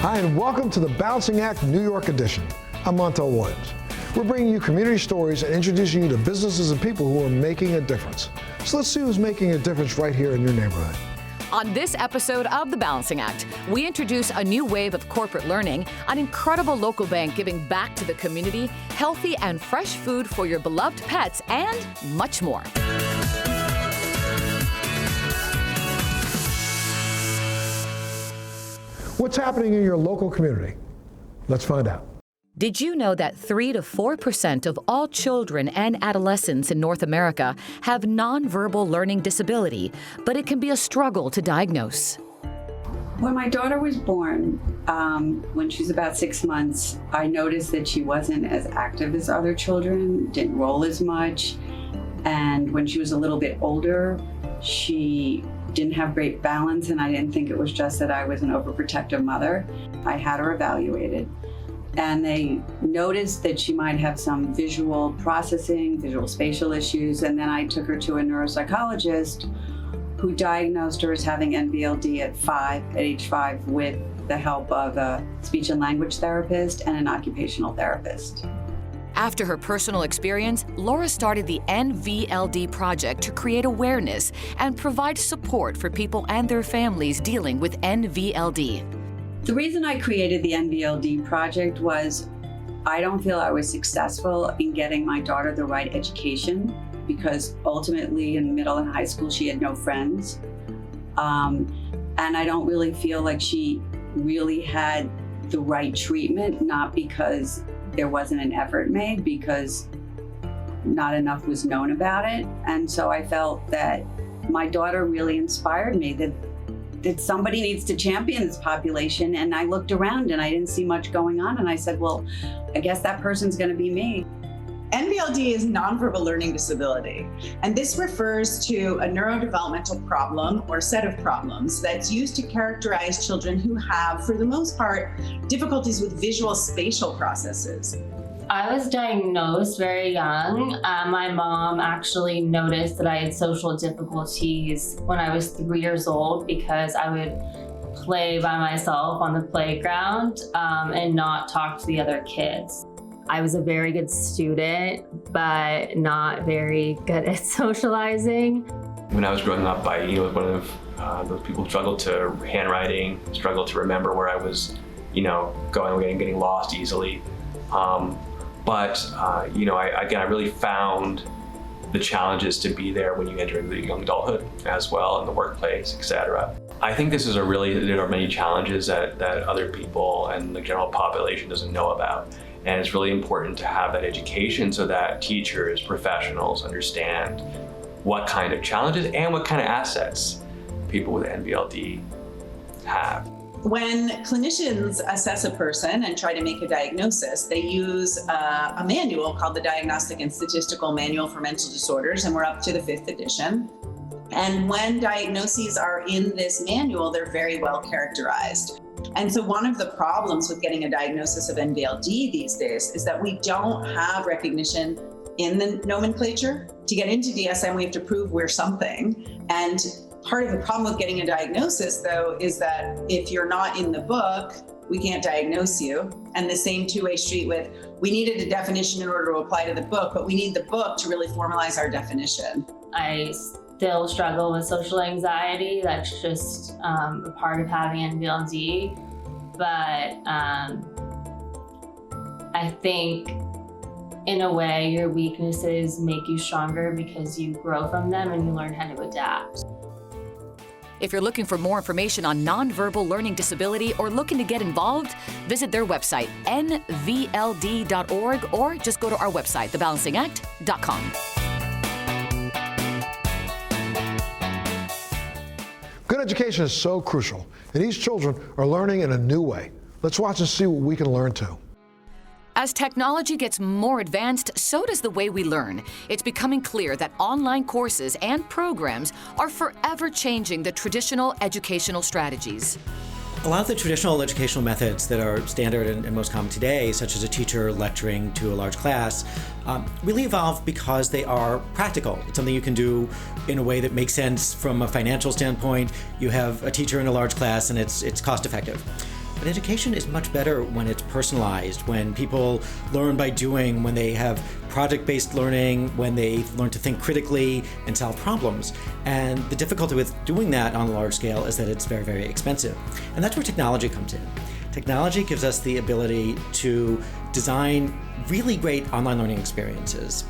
Hi, and welcome to the Balancing Act New York edition. I'm Montel Williams. We're bringing you community stories and introducing you to businesses and people who are making a difference. So let's see who's making a difference right here in your neighborhood. On this episode of The Balancing Act, we introduce a new wave of corporate learning, an incredible local bank giving back to the community, healthy and fresh food for your beloved pets, and much more. What's happening in your local community? Let's find out. Did you know that 3 to 4% of all children and adolescents in North America have nonverbal learning disability, but it can be a struggle to diagnose? When my daughter was born, when she was about 6 months, I noticed that she wasn't as active as other children, didn't roll as much, and when she was a little bit older, she didn't have great balance, and I didn't think it was just that I was an overprotective mother. I had her evaluated, and they noticed that she might have some visual processing, visual spatial issues, and then I took her to a neuropsychologist who diagnosed her as having NVLD at age 5 with the help of a speech and language therapist and an occupational therapist. After her personal experience, Laura started the NVLD Project to create awareness and provide support for people and their families dealing with NVLD. The reason I created the NVLD Project was I don't feel I was successful in getting my daughter the right education, because ultimately in middle and high school she had no friends. And I don't really feel like she really had the right treatment, not because there wasn't an effort made, because not enough was known about it. And so I felt that my daughter really inspired me that somebody needs to champion this population. And I looked around and I didn't see much going on. And I said, well, I guess that person's gonna be me. NVLD is nonverbal learning disability, and this refers to a neurodevelopmental problem or set of problems that's used to characterize children who have, for the most part, difficulties with visual spatial processes. I was diagnosed very young. My mom actually noticed that I had social difficulties when I was 3 years old because I would play by myself on the playground and not talk to the other kids. I was a very good student, but not very good at socializing. When I was growing up, I was one of those people who struggled to handwriting, struggled to remember where I was, going and getting lost easily. I really found the challenges to be there when you enter the young adulthood as well, in the workplace, etc. I think there are many challenges that other people and the general population doesn't know about. And it's really important to have that education so that teachers, professionals understand what kind of challenges and what kind of assets people with NVLD have. When clinicians assess a person and try to make a diagnosis, they use a manual called the Diagnostic and Statistical Manual for Mental Disorders, and we're up to the 5th edition. And when diagnoses are in this manual, they're very well characterized. And so one of the problems with getting a diagnosis of NVLD these days is that we don't have recognition in the nomenclature. To get into DSM, we have to prove we're something. And part of the problem with getting a diagnosis, though, is that if you're not in the book, we can't diagnose you. And the same two-way street with, we needed a definition in order to apply to the book, but we need the book to really formalize our definition. I still struggle with social anxiety. That's just a part of having NVLD. But I think in a way your weaknesses make you stronger because you grow from them and you learn how to adapt. If you're looking for more information on nonverbal learning disability or looking to get involved, visit their website, nvld.org, or just go to our website, thebalancingact.com. Good education is so crucial, and these children are learning in a new way. Let's watch and see what we can learn too. As technology gets more advanced, so does the way we learn. It's becoming clear that online courses and programs are forever changing the traditional educational strategies. A lot of the traditional educational methods that are standard and most common today, such as a teacher lecturing to a large class, really evolved because they are practical. It's something you can do in a way that makes sense from a financial standpoint. You have a teacher in a large class and it's cost effective. But education is much better when it's personalized, when people learn by doing, when they have project-based learning, when they learn to think critically and solve problems. And the difficulty with doing that on a large scale is that it's very, very expensive. And that's where technology comes in. Technology gives us the ability to design really great online learning experiences.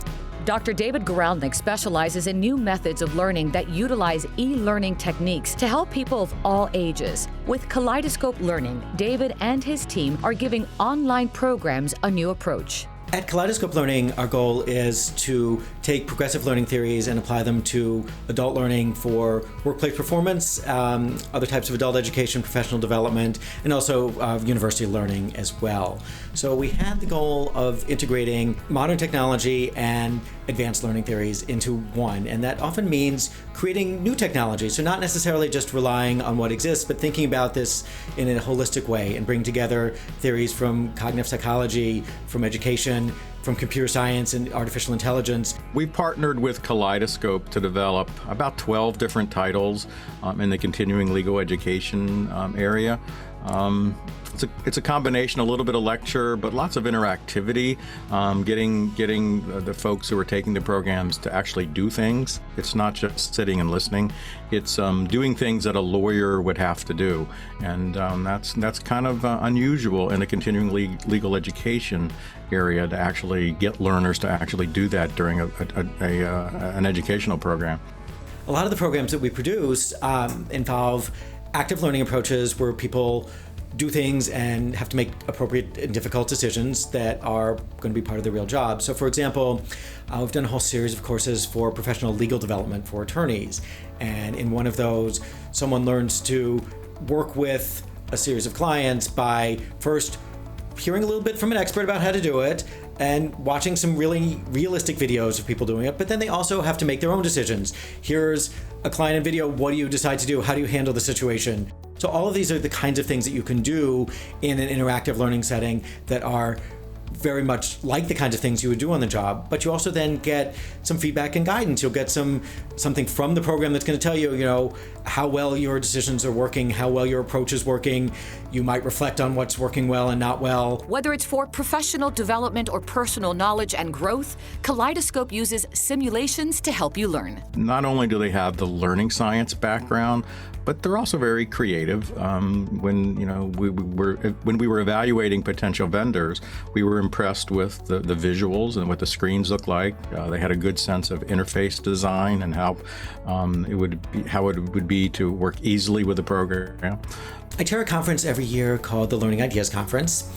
Dr. David Goralnik specializes in new methods of learning that utilize e-learning techniques to help people of all ages. With Kaleidoscope Learning, David and his team are giving online programs a new approach. At Kaleidoscope Learning, our goal is to take progressive learning theories and apply them to adult learning for workplace performance, other types of adult education, professional development, and also university learning as well. So we had the goal of integrating modern technology and advanced learning theories into one, and that often means creating new technology. So not necessarily just relying on what exists, but thinking about this in a holistic way and bring together theories from cognitive psychology, from education, from computer science and artificial intelligence. We partnered with Kaleidoscope to develop about 12 different titles in the continuing legal education area. It's a combination, a little bit of lecture, but lots of interactivity, getting the folks who are taking the programs to actually do things. It's not just sitting and listening. It's doing things that a lawyer would have to do. And that's kind of unusual in a continuing legal education area, to actually get learners to actually do that during an educational program. A lot of the programs that we produce involve active learning approaches where people do things and have to make appropriate and difficult decisions that are going to be part of their real job. So for example, we've done a whole series of courses for professional legal development for attorneys. And in one of those, someone learns to work with a series of clients by first hearing a little bit from an expert about how to do it and watching some really realistic videos of people doing it, but then they also have to make their own decisions. Here's a client in video, what do you decide to do? How do you handle the situation? So all of these are the kinds of things that you can do in an interactive learning setting that are very much like the kinds of things you would do on the job, but you also then get some feedback and guidance. You'll get something from the program that's going to tell you, how well your decisions are working, how well your approach is working. You might reflect on what's working well and not well. Whether it's for professional development or personal knowledge and growth, Kaleidoscope uses simulations to help you learn. Not only do they have the learning science background, but they're also very creative. When we were evaluating potential vendors, we were impressed with the visuals and what the screens look like. They had a good sense of interface design and how it would be to work easily with the program. I chair a conference every year called the Learning Ideas Conference.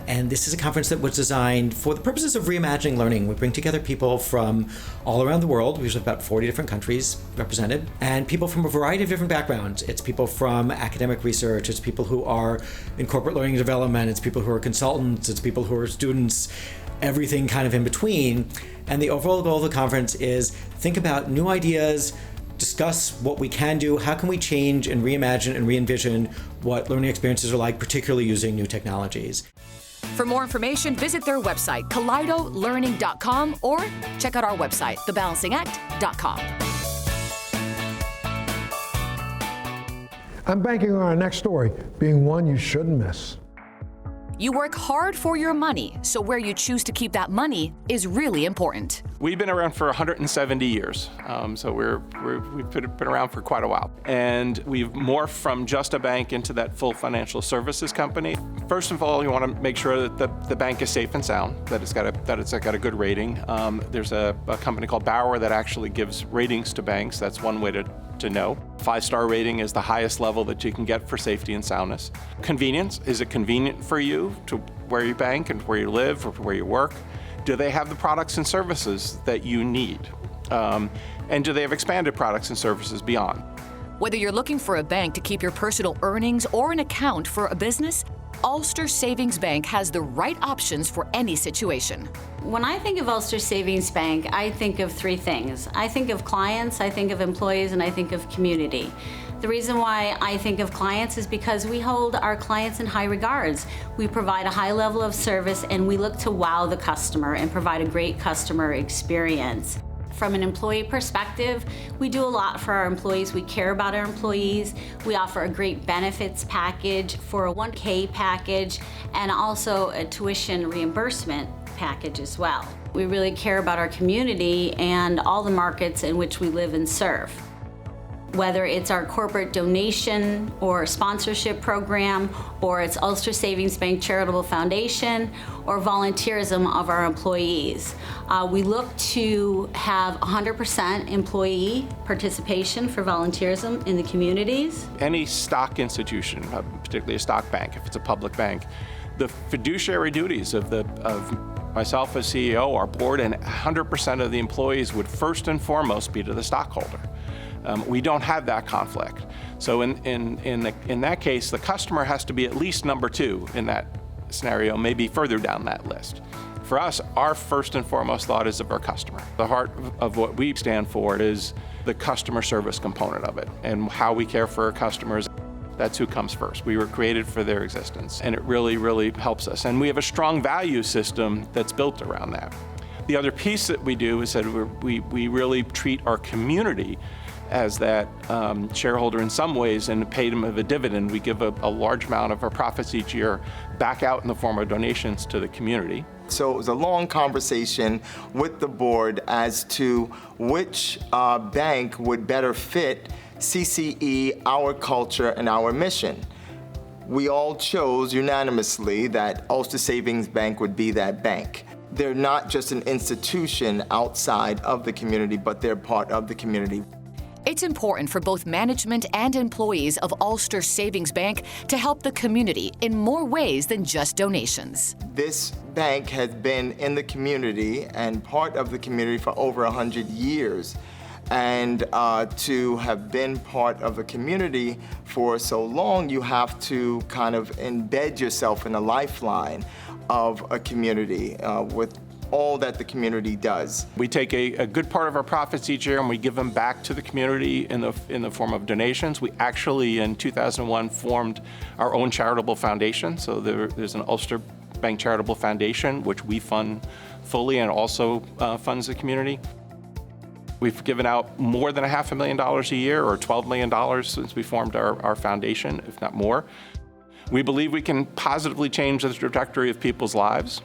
And this is a conference that was designed for the purposes of reimagining learning. We bring together people from all around the world. We usually have about 40 different countries represented, and people from a variety of different backgrounds. It's people from academic research, it's people who are in corporate learning and development, it's people who are consultants, it's people who are students, everything kind of in between. And the overall goal of the conference is think about new ideas, discuss what we can do, how can we change and reimagine and re-envision what learning experiences are like, particularly using new technologies. For more information, visit their website, kaleidolearning.com, or check out our website, thebalancingact.com. I'm banking on our next story being one you shouldn't miss. You work hard for your money, so where you choose to keep that money is really important. We've been around for 170 years, so we've been around for quite a while. And we've morphed from just a bank into that full financial services company. First of all, you want to make sure that the bank is safe and sound, that it's got a good rating. There's a company called Bauer that actually gives ratings to banks. That's one way to know. 5-star rating is the highest level that you can get for safety and soundness. Convenience, is it convenient for you to where you bank and where you live or where you work? Do they have the products and services that you need? And do they have expanded products and services beyond? Whether you're looking for a bank to keep your personal earnings or an account for a business, Ulster Savings Bank has the right options for any situation. When I think of Ulster Savings Bank, I think of three things. I think of clients, I think of employees, and I think of community. The reason why I think of clients is because we hold our clients in high regards. We provide a high level of service and we look to wow the customer and provide a great customer experience. From an employee perspective, we do a lot for our employees. We care about our employees. We offer a great benefits package for a 1K package and also a tuition reimbursement package as well. We really care about our community and all the markets in which we live and serve. Whether it's our corporate donation or sponsorship program, or it's Ulster Savings Bank Charitable Foundation, or volunteerism of our employees. We look to have 100% employee participation for volunteerism in the communities. Any stock institution, particularly a stock bank, if it's a public bank, the fiduciary duties of myself as CEO, our board, and 100% of the employees would first and foremost be to the stockholder. We don't have that conflict. So in that case, the customer has to be at least number 2 in that scenario, maybe further down that list. For us, our first and foremost thought is of our customer. The heart of what we stand for is the customer service component of it and how we care for our customers. That's who comes first. We were created for their existence, and it really, really helps us. And we have a strong value system that's built around that. The other piece that we do is that we really treat our community as that shareholder in some ways and pay them a dividend. We give a large amount of our profits each year back out in the form of donations to the community. So it was a long conversation with the board as to which bank would better fit CCE, our culture, and our mission. We all chose unanimously that Ulster Savings Bank would be that bank. They're not just an institution outside of the community, but they're part of the community. It's important for both management and employees of Ulster Savings Bank to help the community in more ways than just donations. This bank has been in the community and part of the community for over 100 years. And to have been part of a community for so long, you have to kind of embed yourself in a lifeline of a community with all that the community does. We take a good part of our profits each year and we give them back to the community in the form of donations. We actually, in 2001, formed our own charitable foundation. So there's an Ulster Bank Charitable Foundation, which we fund fully and also funds the community. We've given out more than $500,000 a year, or $12 million since we formed our foundation, if not more. We believe we can positively change the trajectory of people's lives.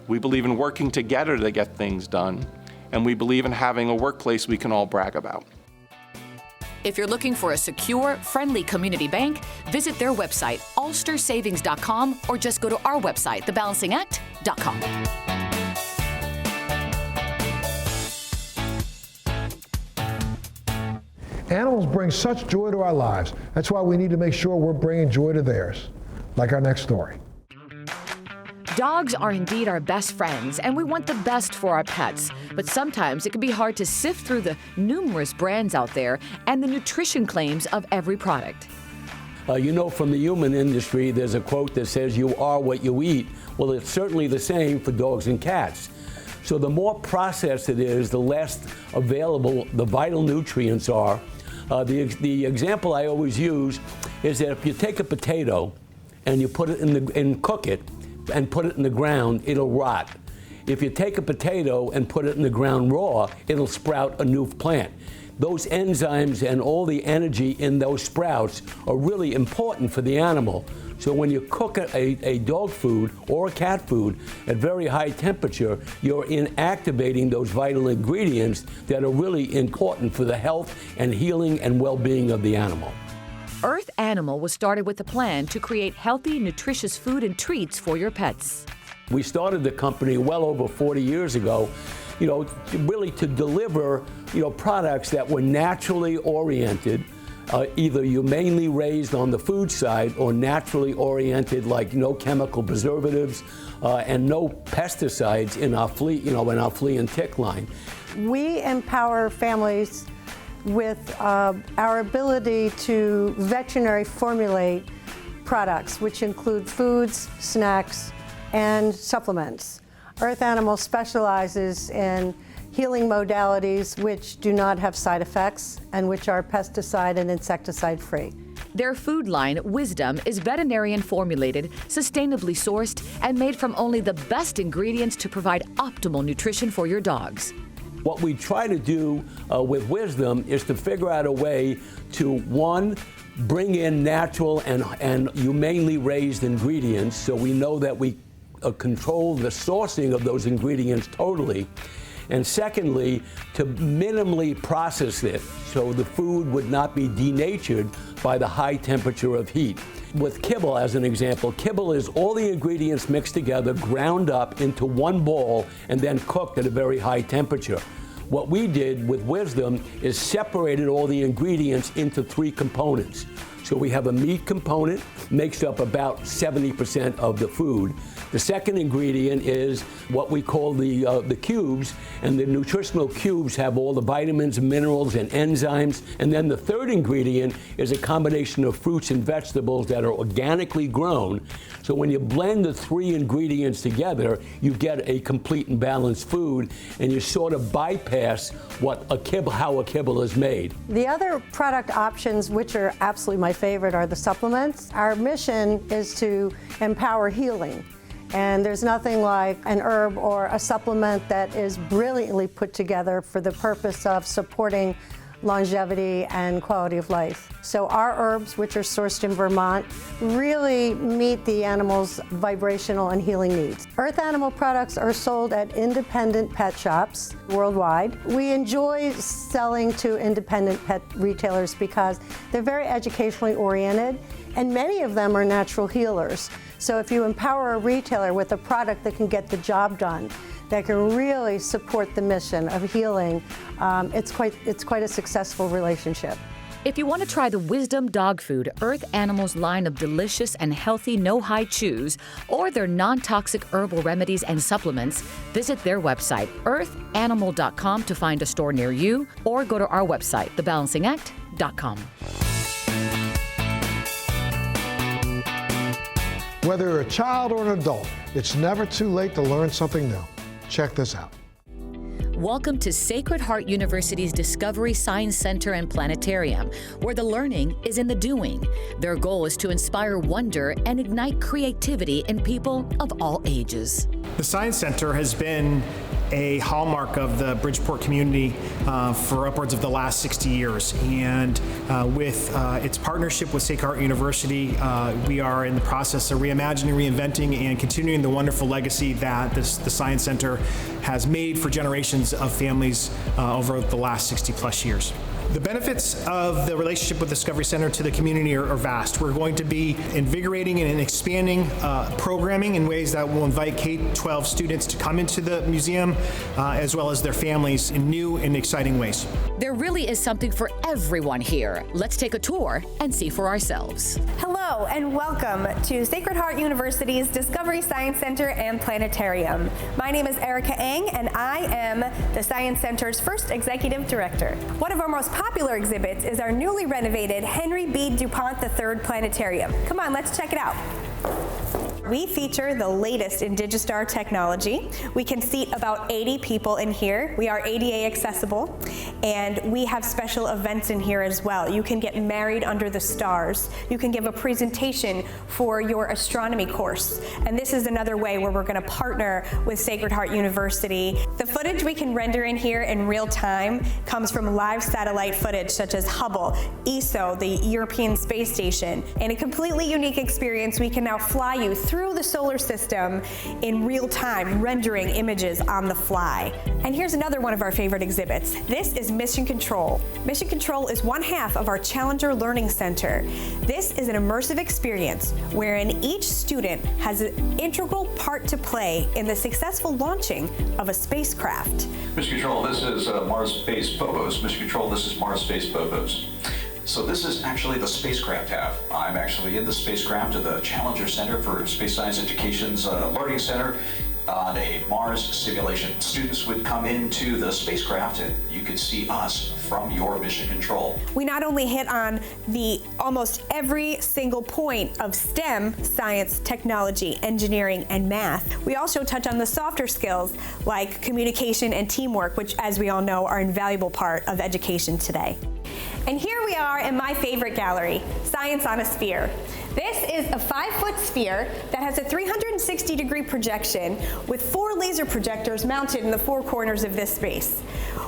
We believe in working together to get things done, and we believe in having a workplace we can all brag about. If you're looking for a secure, friendly community bank, visit their website, ulstersavings.com, or just go to our website, thebalancingact.com. Animals bring such joy to our lives. That's why we need to make sure we're bringing joy to theirs, like our next story. Dogs are indeed our best friends, and we want the best for our pets. But sometimes it can be hard to sift through the numerous brands out there and the nutrition claims of every product. You know, from the human industry, there's a quote that says, "You are what you eat." Well, it's certainly the same for dogs and cats. So the more processed it is, the less available the vital nutrients are. The example I always use is that if you take a potato and you put it and cook it, and put it in the ground, it'll rot. If you take a potato and put it in the ground raw, it'll sprout a new plant. Those enzymes and all the energy in those sprouts are really important for the animal. So when you cook a dog food or a cat food at very high temperature, you're inactivating those vital ingredients that are really important for the health and healing and well-being of the animal. Earth Animal was started with a plan to create healthy, nutritious food and treats for your pets. We started the company well over 40 years ago, really to deliver, products that were naturally oriented, either humanely raised on the food side or naturally oriented, like no chemical preservatives and no pesticides in our flea and tick line. We empower families with our ability to veterinary formulate products, which include foods, snacks, and supplements. Earth Animal specializes in healing modalities which do not have side effects and which are pesticide and insecticide free. Their food line, Wisdom, is veterinarian formulated, sustainably sourced, and made from only the best ingredients to provide optimal nutrition for your dogs. What we try to do with Wisdom is to figure out a way to, one, bring in natural and humanely raised ingredients so we know that we control the sourcing of those ingredients totally. And secondly, to minimally process it so the food would not be denatured by the high temperature of heat. With kibble, as an example, kibble is all the ingredients mixed together, ground up into one ball, and then cooked at a very high temperature. What we did with Wisdom is separated all the ingredients into 3 components. So we have a meat component, makes up about 70% of the food. The second ingredient is what we call the cubes, and the nutritional cubes have all the vitamins, minerals, and enzymes. And then the third ingredient is a combination of fruits and vegetables that are organically grown. So when you blend the 3 ingredients together, you get a complete and balanced food, and you sort of bypass how a kibble is made. The other product options, which are absolutely my favorite, are the supplements. Our mission is to empower healing. And there's nothing like an herb or a supplement that is brilliantly put together for the purpose of supporting longevity and quality of life. So our herbs, which are sourced in Vermont, really meet the animal's vibrational and healing needs. Earth Animal products are sold at independent pet shops worldwide. We enjoy selling to independent pet retailers because they're very educationally oriented, and many of them are natural healers. So if you empower a retailer with a product that can get the job done, that can really support the mission of healing, it's quite a successful relationship. If you want to try the Wisdom Dog Food, Earth Animals line of delicious and healthy no-hide chews, or their non-toxic herbal remedies and supplements, visit their website, earthanimal.com, to find a store near you, or go to our website, thebalancingact.com. Whether you're a child or an adult, it's never too late to learn something new. Check this out. Welcome to Sacred Heart University's Discovery Science Center and Planetarium, where the learning is in the doing. Their goal is to inspire wonder and ignite creativity in people of all ages. The Science Center has been a hallmark of the Bridgeport community for upwards of the last 60 years. And with its partnership with Sacred Heart University, we are in the process of reimagining, reinventing, and continuing the wonderful legacy that the Science Center has made for generations of families over the last 60 plus years. The benefits of the relationship with Discovery Center to the community are vast. We're going to be invigorating and expanding programming in ways that will invite K-12 students to come into the museum, as well as their families, in new and exciting ways. There really is something for everyone here. Let's take a tour and see for ourselves. Hello and welcome to Sacred Heart University's Discovery Science Center and Planetarium. My name is Erica Eng, and I am the Science Center's first executive director. One of our most popular exhibits is our newly renovated Henry B. DuPont III Planetarium. Come on, let's check it out. We feature the latest in Digistar technology. We can seat about 80 people in here. We are ADA accessible, and we have special events in here as well. You can get married under the stars. You can give a presentation for your astronomy course. And this is another way where we're going to partner with Sacred Heart University. The footage we can render in here in real time comes from live satellite footage such as Hubble, ESO, the European Space Station. In a completely unique experience, we can now fly you through the solar system in real time, rendering images on the fly. And here's another one of our favorite exhibits. This is Mission Control. Mission Control is one half of our Challenger Learning Center. This is an immersive experience wherein each student has an integral part to play in the successful launching of a spacecraft. Mission Control, this is Mars Space Phobos. Mission Control, this is Mars Space Phobos. So this is actually the spacecraft half. I'm actually in the spacecraft at the Challenger Center for Space Science Education's Learning Center. on a Mars simulation. Students would come into the spacecraft and you could see us from your mission control. We not only hit on the almost every single point of STEM, science, technology, engineering, and math. We also touch on the softer skills like communication and teamwork, which, as we all know, are an invaluable part of education today. And here we are in my favorite gallery, Science on a Sphere. This is a 5-foot sphere that has a 360-degree projection with 4 laser projectors mounted in the 4 corners of this space.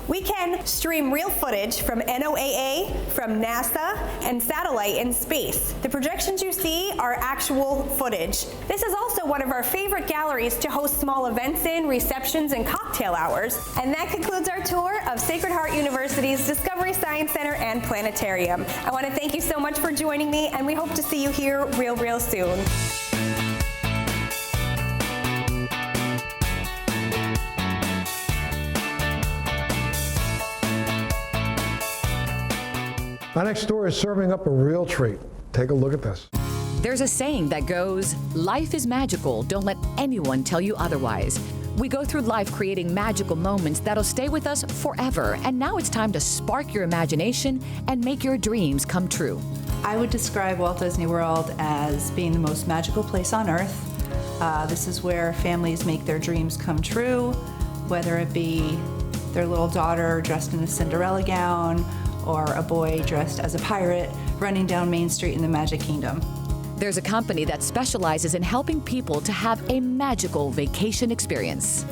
We can stream real footage from NOAA, from NASA, and satellite in space. The projections you see are actual footage. This is also one of our favorite galleries to host small events in, receptions, and cocktail hours. And that concludes our tour of Sacred Heart University's Discovery Science Center and Planetarium. I want to thank you so much for joining me, and we hope to see you here real soon. Our next story is serving up a real treat. Take a look at this. There's a saying that goes, life is magical, don't let anyone tell you otherwise. We go through life creating magical moments that'll stay with us forever, and now it's time to spark your imagination and make your dreams come true. I would describe Walt Disney World as being the most magical place on earth. This is where families make their dreams come true, whether it be their little daughter dressed in a Cinderella gown or a boy dressed as a pirate running down Main Street in the Magic Kingdom. There's a company that specializes in helping people to have a magical vacation experience.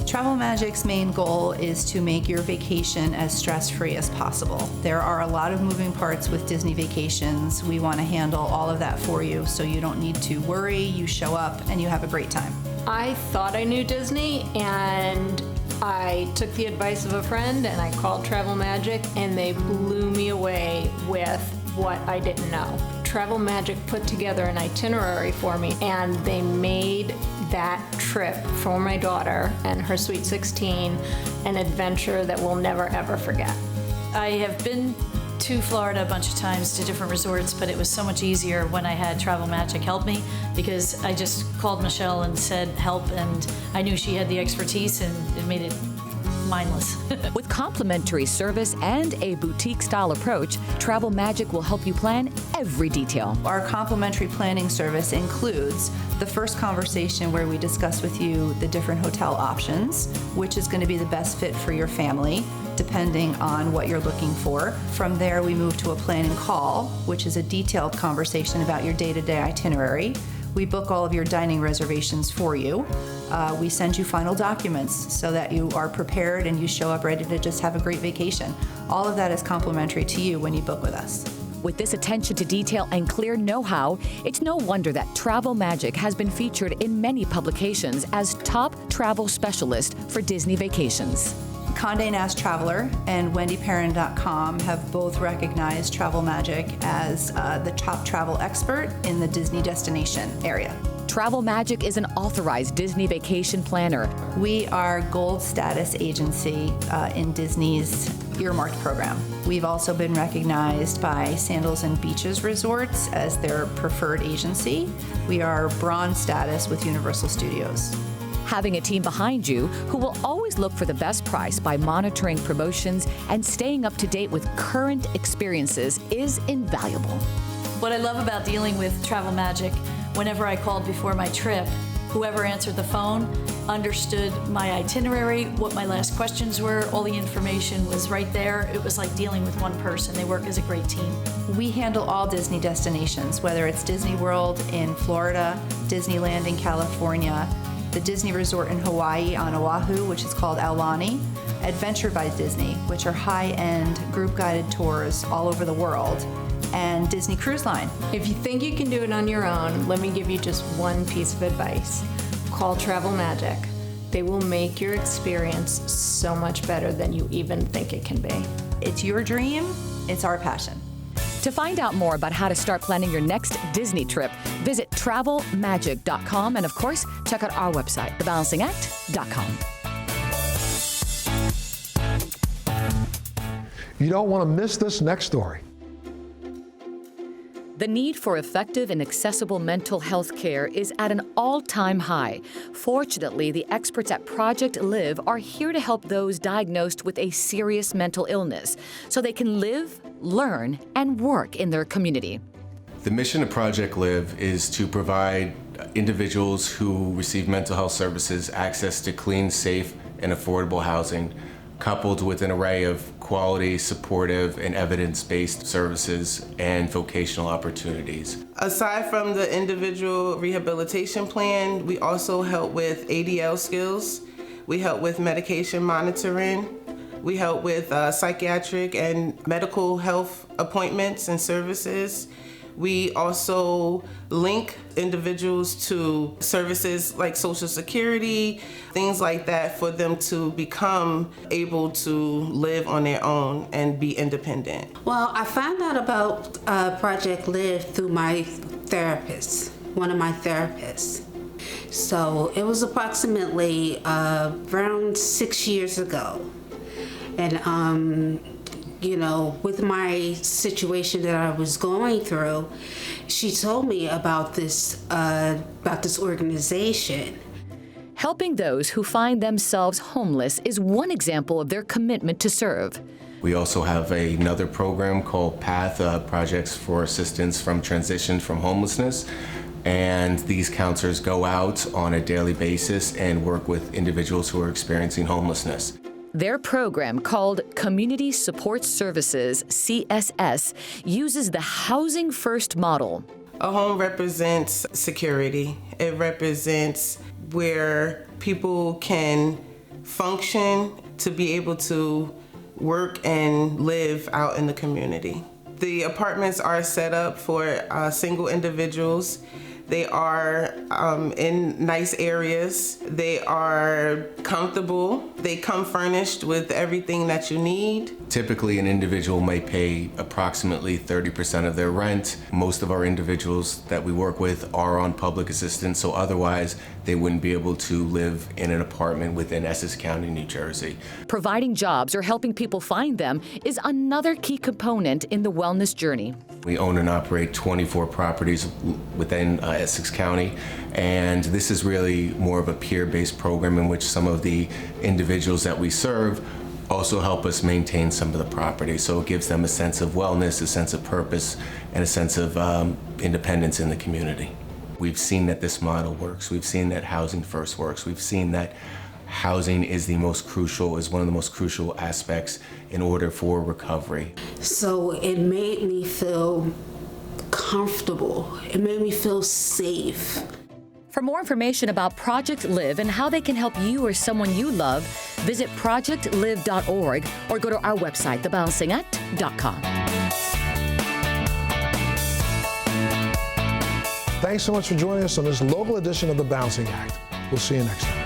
Travel Magic's main goal is to make your vacation as stress-free as possible. There are a lot of moving parts with Disney vacations. We want to handle all of that for you so you don't need to worry, you show up, and you have a great time. I thought I knew Disney, and I took the advice of a friend and I called Travel Magic, and they blew me away with what I didn't know. Travel Magic put together an itinerary for me, and they made that trip for my daughter and her sweet 16 an adventure that we'll never ever forget. I have been to Florida a bunch of times to different resorts, but it was so much easier when I had Travel Magic help me, because I just called Michelle and said help, and I knew she had the expertise, and it made it mindless. With complimentary service and a boutique-style approach, Travel Magic will help you plan every detail. Our complimentary planning service includes the first conversation where we discuss with you the different hotel options, which is going to be the best fit for your family, depending on what you're looking for. From there, we move to a planning call, which is a detailed conversation about your day-to-day itinerary. We book all of your dining reservations for you. We send you final documents so that you are prepared and you show up ready to just have a great vacation. All of that is complimentary to you when you book with us. With this attention to detail and clear know-how, it's no wonder that Travel Magic has been featured in many publications as top travel specialist for Disney vacations. Condé Nast Traveler and WendyPerrin.com have both recognized Travel Magic as the top travel expert in the Disney destination area. Travel Magic is an authorized Disney vacation planner. We are gold status agency in Disney's earmarked program. We've also been recognized by Sandals and Beaches Resorts as their preferred agency. We are bronze status with Universal Studios. Having a team behind you who will always look for the best price by monitoring promotions and staying up to date with current experiences is invaluable. What I love about dealing with Travel Magic, whenever I called before my trip, whoever answered the phone understood my itinerary, what my last questions were, all the information was right there. It was like dealing with one person. They work as a great team. We handle all Disney destinations, whether it's Disney World in Florida, Disneyland in California, the Disney Resort in Hawaii on Oahu, which is called Aulani, Adventure by Disney, which are high-end group-guided tours all over the world, and Disney Cruise Line. If you think you can do it on your own, let me give you just one piece of advice. Call Travel Magic. They will make your experience so much better than you even think it can be. It's your dream, it's our passion. To find out more about how to start planning your next Disney trip, visit travelmagic.com, and of course, check out our website, thebalancingact.com. You don't want to miss this next story. The need for effective and accessible mental health care is at an all-time high. Fortunately, the experts at Project Live are here to help those diagnosed with a serious mental illness so they can live, learn, and work in their community. The mission of Project Live is to provide individuals who receive mental health services access to clean, safe, and affordable housing, coupled with an array of quality, supportive, and evidence-based services and vocational opportunities. Aside from the individual rehabilitation plan, we also help with ADL skills. We help with medication monitoring. We help with psychiatric and medical health appointments and services. We also link individuals to services like Social Security, things like that, for them to become able to live on their own and be independent. Well, I found out about Project Live through my therapist, one of my therapists. So it was approximately around 6 years ago. And you know, with my situation that I was going through, she told me about this organization. Helping those who find themselves homeless is one example of their commitment to serve. We also have another program called PATH, Projects for Assistance from Transition from Homelessness. And these counselors go out on a daily basis and work with individuals who are experiencing homelessness. Their program, called Community Support Services, CSS, uses the Housing First model. A home represents security. It represents where people can function to be able to work and live out in the community. The apartments are set up for single individuals. They are in nice areas. They are comfortable. They come furnished with everything that you need. Typically, an individual may pay approximately 30% of their rent. Most of our individuals that we work with are on public assistance, so otherwise they wouldn't be able to live in an apartment within Essex County, New Jersey. Providing jobs or helping people find them is another key component in the wellness journey. We own and operate 24 properties within Essex County, and this is really more of a peer-based program in which some of the individuals that we serve also help us maintain some of the property. So it gives them a sense of wellness, a sense of purpose, and a sense of independence in the community. We've seen that this model works. We've seen that Housing First works. We've seen that housing is one of the most crucial aspects in order for recovery. So it made me feel comfortable. It made me feel safe. For more information about Project Live and how they can help you or someone you love, visit projectlive.org or go to our website, thebalancingact.com. Thanks so much for joining us on this local edition of The Balancing Act. We'll see you next time.